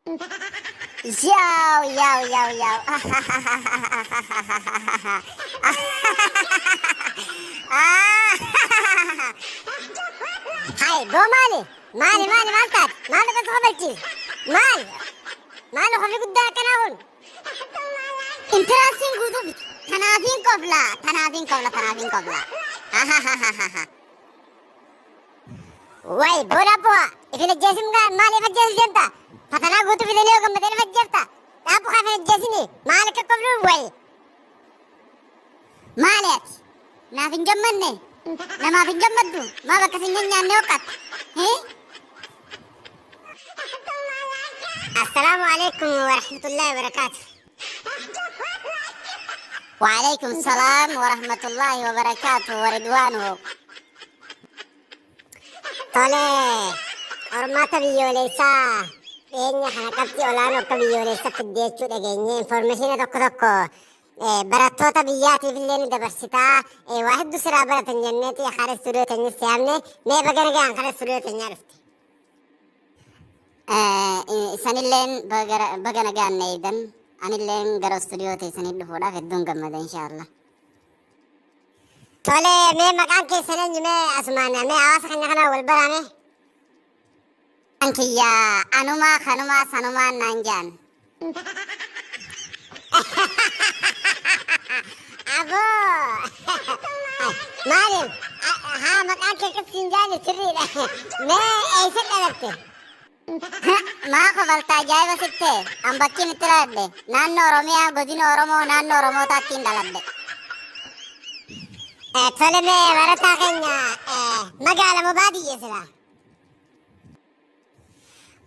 Yaw, yaw, yaw, yaw. Hay, go mali. Mali, mali, maltat. Mali ka sa balchi. Mal. Mal, kami gudda ka na hon. Interesting gudu bit. Tanabing kobla, tanabing kobla, tanabing kobla. Wai, bola po. Ifinagjesim ka, mali ifagjesim jenta. Patana gutu bidani ho gammadani fajjefta. Apo ka finagjesini. Mali ka koblu wai. Mali ati. Naafin gammanne. Namaafin gammaddu. Maa bakka sin nyaanne hokkat. Assalamu alaikum warahmatullahi wabarakatuh. Waalaikum salam warahmatullahi wabarakatuh waridwanuhu. Tole, hormata biyyoolessaa dhiyeenya kana qabxii olaanoo akka biyyoolessaatti jechuu dhageenye infoormeeshina tokko tokko barattoota biyyaatiif illee ni dabarsitaa. Waa hedduu siraa baratan jenneeti karaa istuudiyoo teenyas yaamne mee baga nagaan karaa istuudiyoo teenyaa dhufte. Isanilleen baga nagaan na eegan. Anilleen gara istuudiyoo teessanii dhufuudhaaf hedduun gammada inshaallah. Tole, mee maqaan keessan eenyu mee asumaan mee hawaasa keenya kanaa wal baraame? Ankiyya anumaa kanumaa sanumaan naan jaan. Aboo! Maaliin? Haa maqaan kee qabsiin jaani sirriidha. Mee eessa dhalatte? Maa kofaltaa ajaa'iba sitte an bakkiin itti dhaladhe naannoo Oromiyaa godina Oromoo naannoo Oromootaattiin dhaladhe. Tole mee barataa keenya magaala moo baadiyyaa sila?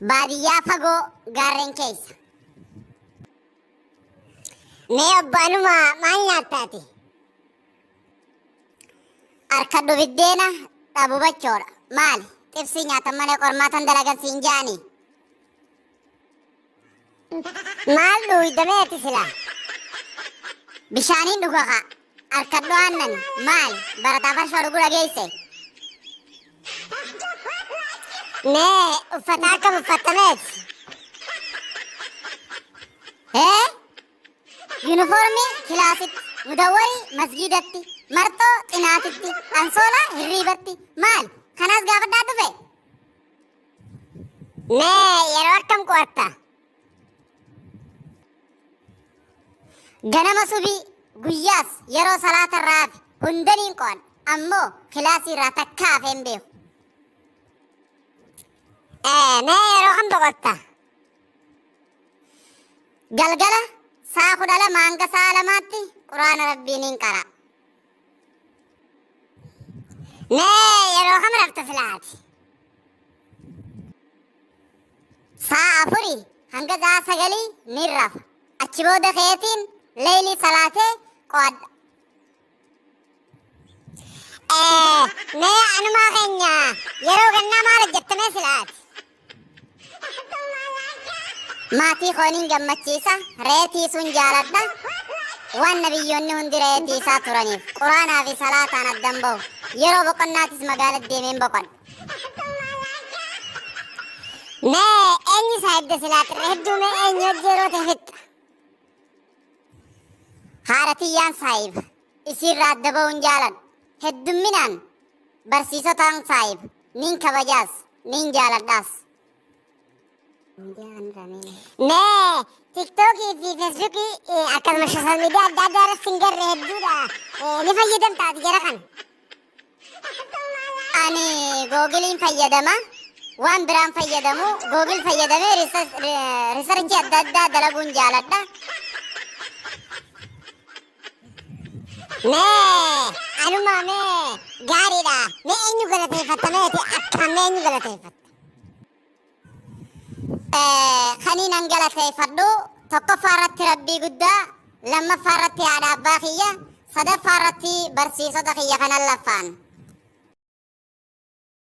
Baadiyyaa fagoo gaarreen keessa. Mee obbo Anuma maal nyaattaati? Harkadhu biddeena dhabuu bachoodha. Maali? Xibsii nyaatan malee qormaatan dalagan siin jaani. Maal dhuuydameeti sila? Bishaaniin dhuga kaa. Harkadhu aannan maal? Barataa farshoo dhuguu dhageesse. Mee uffata akkam uffattameeti? Yuunifoormii kilaasitti, mudawwarii masgiidatti, marxoo xinaatitti, ansoolaa hirriibatti. Maal? Kanaas gaafadhaa dhufe? Mee yeroo akkam qo'atta? Ganama subii guyyaas yeroo salaata irraa hafe hundaniin qo'adha. Ammoo kilaasii irraa takka hafee hin beeku. Mee yeroo kam boqotta? Galgala saa 12 hanga saa 2tti quraana rabbiin hin qara. Mee yeroo kam rafta silaati? Saa 4 hanga saa 9 ni rafa. Achi booda keetiin leelii salaatee qo'adha. Mee anumaa keenya yeroo gannaa maal hojjettamee silaati? Maatii kooniin gammachiisa, reetii sun jaaladha. Waan nabiyyoonni hundi reetii isaa turaniif quraanaa fi salaataan addan bahu. Yeroo boqonnaatis magaalatti deemeen boqodha. Mee eenyu isaa edda silaati? Hedduu mee eenyu hojii yeroo ta'e fixxa? Haadha tiyyaan saayib isiirraa adda bahuun jaaladha. Heddumminaan barsiisotaan saayib nin kabajaas nin jaaladhaas. Mee tiktookii fi feesbuukii akkasumas sooshaal miidiyaa adda addaa irratti hin garre hedduudha. Ni fayyadamtaati jara kana? Ani googiliin fayyadama. Waan biraan fayyadamu googil fayyadamee riisarchii adda addaa dalaguun jaaladha. Mee anuma mee gaariidha. Mee eenyu galateeffattameeti? Akkam mee eenyu galateeffatta? Kaniin an galateeffadhu tokkoffaa irratti rabbii guddaa, lammaffaa irratti haadha abbaa kiyya, sadaffaa irratti barsiisota kiyya kanan laffaan.